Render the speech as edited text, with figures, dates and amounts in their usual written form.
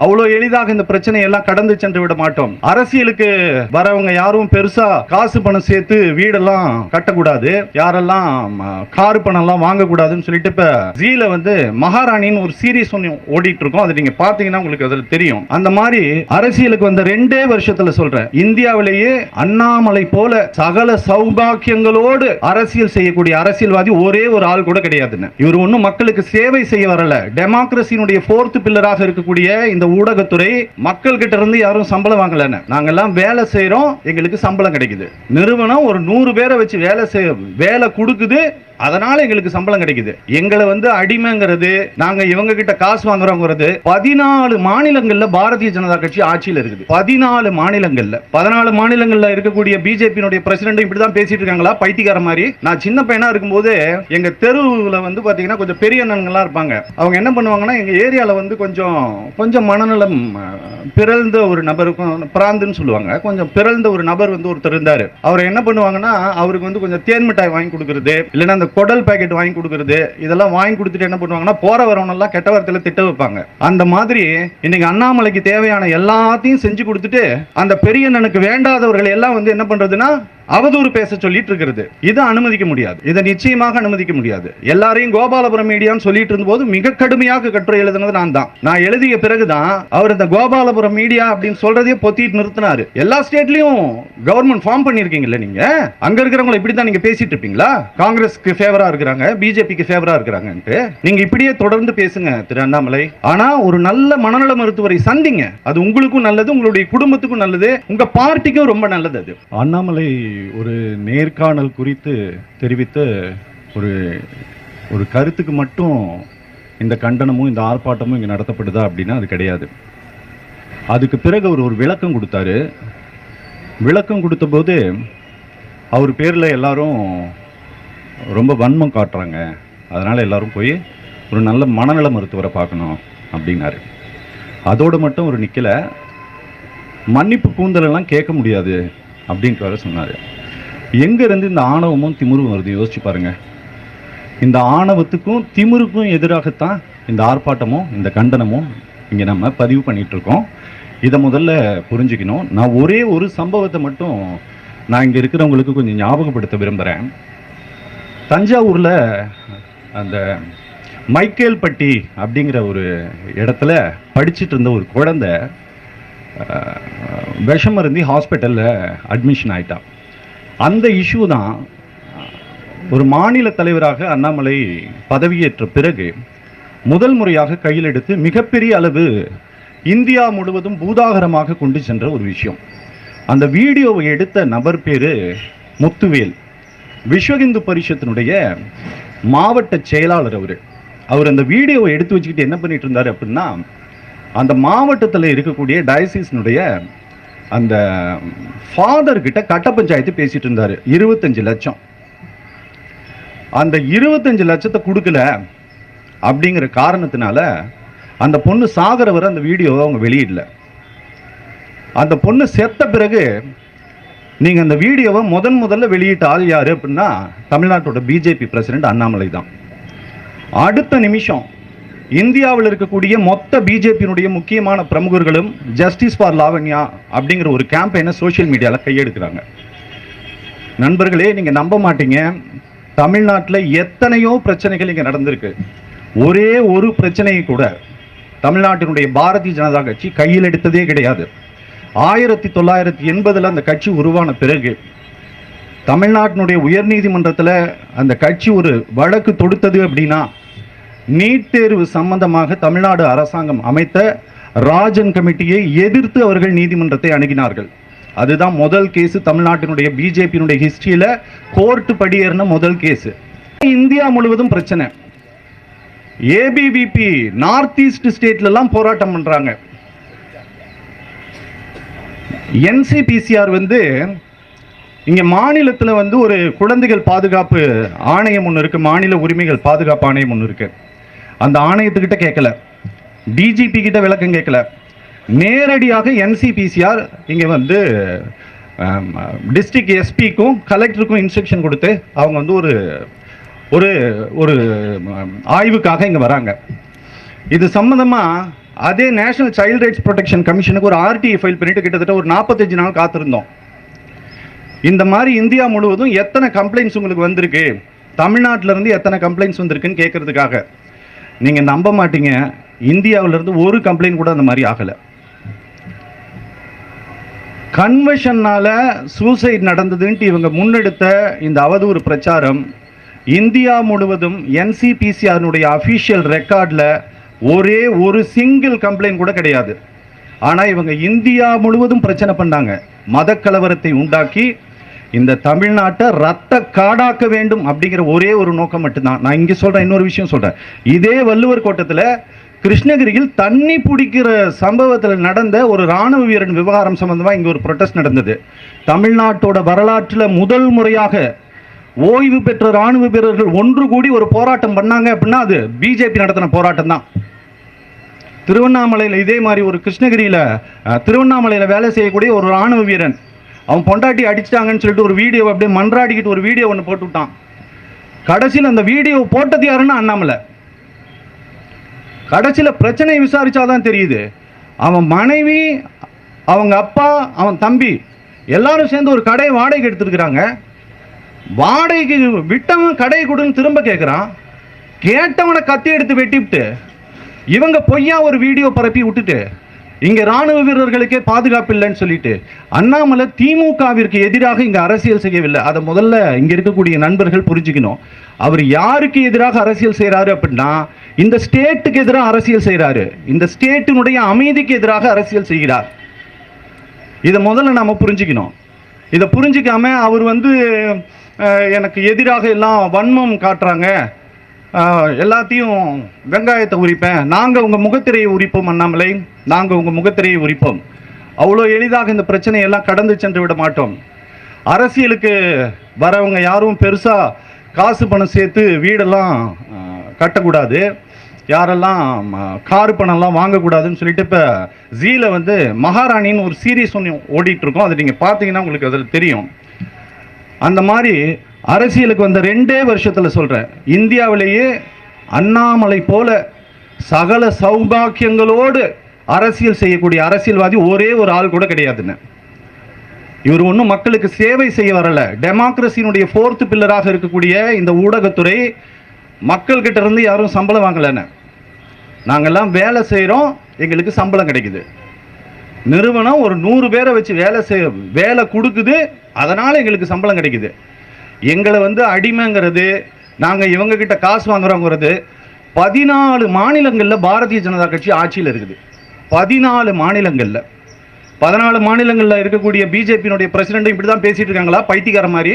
அவ்வளவு எளிதாக இந்த பிரச்சனை எல்லாம் கடந்து சென்று விட மாட்டோம். அரசியலுக்கு வரவங்க யாரும் பெருசா காசு பணம் சேர்த்து வீடெல்லாம் கட்டக்கூடாது, யாரெல்லாம் கார் பணம் எல்லாம் வாங்கக்கூடாதுன்னு சொல்லிட்டு இப்ப ஜீல வந்து மகாராணின்னு ஒரு சீரீஸ் ஒன்று ஓடிட்டு இருக்கோம். அதை நீங்க பாத்தீங்கன்னா உங்களுக்கு அதுல தெரியும். அந்த மாதிரி அரசியலுக்கு வந்த 2 வருஷத்துல சொல்றேன், இந்தியாவிலேயே அண்ணாமலை போல சகல சௌபாக்கியங்களோடு அரசியல் செய்யக்கூடிய அரசியல்வாதி ஒரே ஒரு ஆள் கூட கிடையாதுன்னு. இவர் ஒன்னும் மக்களுக்கு சேவை செய்ய வரல. டெமோக்ரஸியினுடைய 4th பில்லராக இருக்கக்கூடிய இந்த ஊடகத்துறை மக்கள் கிட்ட இருந்து யாரும் சம்பளம் வாங்கலன்னு. நாங்கெல்லாம் வேலை செய்யறோம், எங்களுக்கு சம்பளம் கிடைக்குது. நிறுவனம் ஒரு 100 பேரை வச்சு வேலை கொடுக்குது, அதனால எங்களுக்கு சம்பளம் கிடைக்குது. எங்களை வந்து அடிமைங்கிறது, நாங்க இவங்க கிட்ட காசு வாங்குறோங்கிறது 14 மாநிலங்கள்ல பாரதிய ஜனதா கட்சி ஆட்சியில் இருக்குது. 14 மாநிலங்கள்ல இருக்கக்கூடிய பிஜேபியினுடைய பிரசிடென்ட் இப்படிதான் பேசிட்டு இருக்காங்களா பைத்தியக்கார மாதிரி. நான் சின்ன பையனா இருக்கும்போது எங்க தெருவுல வந்து பாத்தீங்கன்னா கொஞ்சம் பெரிய அண்ணன்களா இருப்பாங்க. அவங்க என்ன பண்ணுவாங்கன்னா, எங்க ஏரியால வந்து கொஞ்சம் மனநலம் பிறழ்ந்த ஒரு நபருக்கும், பிராந்துன்னு சொல்லுவாங்க, கொஞ்சம் பிறழ்ந்த ஒரு நபர் வந்து ஒருத்தர் இருந்தாரு. அவர் என்ன பண்ணுவாங்கன்னா, அவருக்கு வந்து கொஞ்சம் தேன் மிட்டாய் வாங்கி கொடுக்கறது, இல்லைன்னா அந்த குடல் பாக்கெட் வாங்கி கொடுக்கறது, இதெல்லாம் வாங்கி கொடுத்துட்டு என்ன பண்ணுவாங்கன்னா, போற வரவனெல்லாம் கெட்ட வார்த்தையில திட்ட வைப்பாங்க. அந்த மாதிரி இன்னைக்கு அண்ணாமலைக்கு தேவையான எல்லாத்தையும் செஞ்சு கொடுத்துட்டு அந்த பெரிய அண்ணனுக்கு வேண்டாதவர்கள் எல்லாம் வந்து என்ன பண்றதுன்னா அவதூறு பேச சொல்லிட்டு இருக்கிறது. இதை அனுமதிக்க முடியாது, இதை நிச்சயமாக அனுமதிக்க முடியாது. எல்லாரையும் கோபாலபுரம் மீடியான்னு சொல்லிட்டு இருந்தபோது மிக கடுமையாக கட்டுரை எழுதுனது நான் தான். நான் எழுதிய பிறகுதான் அவர் இந்த கோபாலபுரம் மீடியா அப்படின்னு சொல்றதே பொத்திட்டு நிறுத்தினாரு. எல்லா ஸ்டேட்லயும் கவர்மெண்ட் ஃபார்ம் பண்ணிருக்கீங்கல்ல, நீங்க அங்க இருக்கிறவங்களை இப்படித்தான் நீங்க பேசிட்டு இருப்பீங்களா? காங்கிரஸ்க்கு ஃபேவரா இருக்கிறாங்க, பிஜேபிக்கு ஃபேவரா இருக்கிறாங்க, நீங்க இப்படியே தொடர்ந்து பேசுங்க திரு அண்ணாமலை. ஆனா ஒரு நல்ல மனநல மருத்துவரை சந்திங்க, அது உங்களுக்கும் நல்லது, உங்களுடைய குடும்பத்துக்கும் நல்லது, உங்க பார்ட்டிக்கும் ரொம்ப நல்லது. அது அண்ணாமலை ஒரு நேர்காணல் குறித்து தெரிவித்த ஒரு கருத்துக்கு மட்டும் இந்த கண்டனமும் இந்த ஆர்ப்பாட்டமும் இங்கே நடத்தப்படுதா அப்படின்னா அது கிடையாது. அதுக்கு பிறகு அவர் ஒரு விளக்கம் கொடுத்தாரு. விளக்கம் கொடுத்த போது அவர் பேரில் எல்லாரும் ரொம்ப வன்மம் காட்டுறாங்க, அதனால் எல்லாரும் போய் ஒரு நல்ல மனநல மருத்துவரை பார்க்கணும் அப்படின்னாரு. அதோடு மட்டும் ஒரு நிற்கலை, மன்னிப்பு கூந்தலெல்லாம் கேட்க முடியாது அப்படின்ட்டு வர சொன்னார். எங்கேருந்து இந்த ஆணவமும் திமிரும் வருது யோசிச்சு பாருங்க. இந்த ஆணவத்துக்கும் திமிருக்கும் எதிராகத்தான் இந்த ஆர்ப்பாட்டமும் இந்த கண்டனமும் இங்கே நம்ம பதிவு பண்ணிட்டு இருக்கோம். இதை முதல்ல புரிஞ்சுக்கணும். நான் ஒரே ஒரு சம்பவத்தை மட்டும் நான் இங்கே இருக்கிறவங்களுக்கு கொஞ்சம் ஞாபகப்படுத்த விரும்புகிறேன். தஞ்சாவூரில் அந்த மைக்கேல்பட்டி அப்படிங்கிற ஒரு இடத்துல படிச்சுட்டு இருந்த ஒரு குழந்தை விஷம் மருந்தி ஹாஸ்பிட்டலில் அட்மிஷன் ஆயிட்டா. அந்த இஷ்யூ தான் ஒரு மாநில தலைவராக அண்ணாமலை பதவியேற்ற பிறகு முதல் முறையாக கையில் எடுத்து மிகப்பெரிய அளவு இந்தியா முழுவதும் பூதாகரமாக கொண்டு சென்ற ஒரு விஷயம். அந்த வீடியோவை எடுத்த நபர் பேரு முத்துவேல், விஸ்வ இந்து பரிஷத்தினுடைய மாவட்ட செயலாளர். அவர் அந்த வீடியோவை எடுத்து வச்சுக்கிட்டு என்ன பண்ணிட்டு இருந்தார் அப்படின்னா, அந்த மாவட்டத்தில் இருக்கக்கூடிய டயசிஸ்னுடைய அந்த ஃபாதர் கிட்ட கட்ட பஞ்சாயத்து பேசிட்டு இருந்தாரு. 25 லட்சம். அந்த 25 லட்சத்தை கொடுக்கல அப்படிங்கிற காரணத்தினால அந்த பொண்ணு சாகர வர அந்த வீடியோவை அவங்க வெளியிடல. அந்த பொண்ணு செத்த பிறகு நீங்க அந்த வீடியோவை முதல்ல வெளியிட்ட ஆள் யாரு அப்படின்னா தமிழ்நாட்டோட பிஜேபி பிரசிடென்ட் அண்ணாமலை தான். அடுத்த நிமிஷம் இந்தியாவில் இருக்கக்கூடிய மொத்த பிஜேபியினுடைய முக்கியமான பிரமுகர்களும் ஜஸ்டிஸ் ஃபார் லாவண்யா அப்படிங்கிற ஒரு கேம்பெயினை சோசியல் மீடியாவில் கையெடுக்கிறாங்க. நண்பர்களே, நீங்க நம்ப மாட்டீங்க, தமிழ்நாட்டில் எத்தனையோ பிரச்சனைகள் இங்கே நடந்திருக்கு. ஒரே ஒரு பிரச்சனையை கூட தமிழ்நாட்டினுடைய பாரதிய ஜனதா கட்சி கையில் எடுத்ததே கிடையாது. 1980 அந்த கட்சி உருவான பிறகு தமிழ்நாட்டினுடைய உயர்நீதிமன்றத்தில் அந்த கட்சி ஒரு வழக்கு தொடுத்தது அப்படின்னா, நீட் தேர்வு சம்பந்தமாக தமிழ்நாடு அரசாங்கம் அமைத்த ராஜன் கமிட்டியை எதிர்த்து அவர்கள் நீதிமன்றத்தை அணுகினார்கள். அதுதான் முதல் கேஸ் தமிழ்நாட்டினுடைய பிஜேபியினுடைய ஹிஸ்டரியில கோர்ட் படியேறின முதல் கேஸ். இந்தியா முழுவதும் பிரச்சனை. ஏபிவிபி நார்த் ஈஸ்ட் ஸ்டேட்ல எல்லாம் போராட்டம் பண்றாங்க. என்சிபிசிஆர் வந்து இங்க மாநிலத்தில் வந்து ஒரு குழந்தைகள் பாதுகாப்பு ஆணையம் ஒன்று இருக்கு, மாநில உரிமைகள் பாதுகாப்பு ஆணையம் ஒன்று இருக்கு. அந்த ஆணையத்துக்கிட்ட கேட்கல, டிஜிபி கிட்ட விளக்கம் கேட்கல, நேரடியாக என்சிபிசிஆர் இங்க வந்து டிஸ்ட்ரிக்ட் எஸ்பிக்கும் கலெக்டருக்கும் இன்ஸ்ட்ரக்ஷன் கொடுத்து அவங்க வந்து ஒரு ஒரு ஆய்வுக்காக இங்க வராங்க. இது சம்பந்தமா அதே நேஷனல் சைல்டு ரைட்ஸ் ப்ரொடெக்ஷன் கமிஷனுக்கு ஒரு ஆர்டிஐ ஃபைல் பண்ணிட்டு கிட்டத்தட்ட ஒரு 45 நாள் காத்திருந்தோம். இந்த மாதிரி இந்தியா முழுவதும் எத்தனை கம்ப்ளைண்ட்ஸ் உங்களுக்கு வந்திருக்கு, தமிழ்நாட்டிலிருந்து எத்தனை கம்ப்ளைண்ட்ஸ் வந்திருக்குன்னு கேட்கறதுக்காக. நீங்கள் நம்ப மாட்டீங்க, இந்தியாவிலிருந்து ஒரு கம்ப்ளைண்ட் கூட அந்த மாதிரி ஆகலை. கன்வெஷன்னால சூசைட் நடந்ததுன்ட்டு இவங்க முன்னெடுத்த இந்த அவதூறு பிரச்சாரம் இந்தியா முழுவதும் NCPCRனுடைய அஃபீஷியல் ரெக்கார்டில் ஒரே ஒரு சிங்கிள் கம்ப்ளைண்ட் கூட கிடையாது. ஆனால் இவங்க இந்தியா முழுவதும் பிரச்சனை பண்ணாங்க, மத கலவரத்தை உண்டாக்கி இந்த தமிழ்நாட்டை ரத்த காடாக்க வேண்டும் அப்படிங்கிற ஒரே ஒரு நோக்கம் மட்டும்தான். நான் இங்கே சொல்கிறேன், இன்னொரு விஷயம் சொல்கிறேன். இதே வள்ளுவர் கோட்டத்தில் கிருஷ்ணகிரியில் தண்ணி பிடிக்கிற சம்பவத்தில் நடந்த ஒரு இராணுவ வீரன் விவகாரம் சம்பந்தமாக இங்கே ஒரு ப்ரொட்டஸ்ட் நடந்தது. தமிழ்நாட்டோட வரலாற்றில் முதல் முறையாக ஓய்வு பெற்ற இராணுவ வீரர்கள் ஒன்று கூடி ஒரு போராட்டம் பண்ணாங்க அப்படின்னா அது பிஜேபி நடத்தின போராட்டம் தான். திருவண்ணாமலையில் இதே மாதிரி ஒரு கிருஷ்ணகிரியில் திருவண்ணாமலையில் வேலை செய்யக்கூடிய ஒரு இராணுவ வீரன் அவன் பொண்டாட்டி அடிச்சிட்டாங்கன்னு சொல்லிட்டு ஒரு வீடியோ அப்படியே மன்றாடிக்கிட்டு ஒரு வீடியோ ஒன்று போட்டு விட்டான். கடைசியில் அந்த வீடியோ போட்டது யாருன்னா அண்ணாமலை. கடைசியில் பிரச்சனையை விசாரிச்சாதான் தெரியுது, அவன் மனைவி, அவங்க அப்பா, அவன் தம்பி எல்லாரும் சேர்ந்து ஒரு கடையை வாடகைக்கு எடுத்துருக்குறாங்க. வாடகைக்கு விட்டவன் கடையை கொடுன்னு திரும்ப கேட்குறான். கேட்டவனை கத்தி எடுத்து வெட்டிவிட்டு இவங்க பொய்யா ஒரு வீடியோ பரப்பி விட்டுட்டு இங்கே இராணுவ வீரர்களுக்கே பாதுகாப்பு இல்லைன்னு சொல்லிட்டு அண்ணாமலை திமுகவிற்கு எதிராக இங்கே அரசியல் செய்யவில்லை. அதை முதல்ல இங்கே இருக்கக்கூடிய நண்பர்கள் புரிஞ்சுக்கணும். அவர் யாருக்கு எதிராக அரசியல் செய்கிறாரு அப்படின்னா இந்த ஸ்டேட்டுக்கு எதிராக அரசியல் செய்கிறாரு, இந்த ஸ்டேட்டினுடைய அமைதிக்கு எதிராக அரசியல் செய்கிறார். இதை முதல்ல நம்ம புரிஞ்சுக்கணும். இதை புரிஞ்சிக்காம அவர் எனக்கு எதிராக எல்லாம் வன்மம் காட்டுறாங்க, எல்லாத்தையும் வெங்காயத்தை உரிப்பேன், நாங்கள் உங்கள் முகத்திரையை உரிப்போம், அண்ணாமலை நாங்கள் உங்கள் முகத்திரையை உரிப்போம், அவ்வளோ எளிதாக இந்த பிரச்சனையெல்லாம் கடந்து சென்று விட மாட்டோம். அரசியலுக்கு வரவங்க யாரும் பெருசாக காசு பணம் சேர்த்து வீடெல்லாம் கட்டக்கூடாது, யாரெல்லாம் காரு பணம்லாம் வாங்கக்கூடாதுன்னு சொல்லிட்டு இப்போ ஜீல மகாராணின்னு ஒரு சீரீஸ் ஒன்று ஓடிட்டுருக்கோம். அதை நீங்கள் பார்த்தீங்கன்னா உங்களுக்கு அதில் தெரியும். அந்த மாதிரி அரசியலுக்கு வந்த 2 வருஷத்தில் சொல்கிறேன், இந்தியாவிலேயே அண்ணாமலை போல சகல சௌபாக்கியங்களோடு அரசியல் செய்யக்கூடிய அரசியல்வாதி ஒரே ஒரு ஆள் கூட கிடையாதுன்னு. இவர் ஒன்றும் மக்களுக்கு சேவை செய்ய வரல. டெமோக்ரஸியினுடைய 4th பில்லராக இருக்கக்கூடிய இந்த ஊடகத்துறை மக்கள்கிட்ட இருந்து யாரும் சம்பளம் வாங்கலைன்னு. நாங்கள்லாம் வேலை செய்கிறோம், எங்களுக்கு சம்பளம் கிடைக்குது. நிறுவனம் ஒரு 100 பேரை வச்சு வேலை கொடுக்குது, அதனால் எங்களுக்கு சம்பளம் கிடைக்குது. எங்களை அடிமைங்கிறது, நாங்கள் இவங்ககிட்ட காசு வாங்குறோங்கிறது 14 மாநிலங்களில் பாரதிய ஜனதா கட்சி ஆட்சியில் இருக்குது. 14 மாநிலங்களில் இருக்கக்கூடிய பிஜேபியினுடைய பிரசிடென்ட் இப்படி தான் பேசிட்டு இருக்காங்களா பைத்தியக்கார மாதிரி?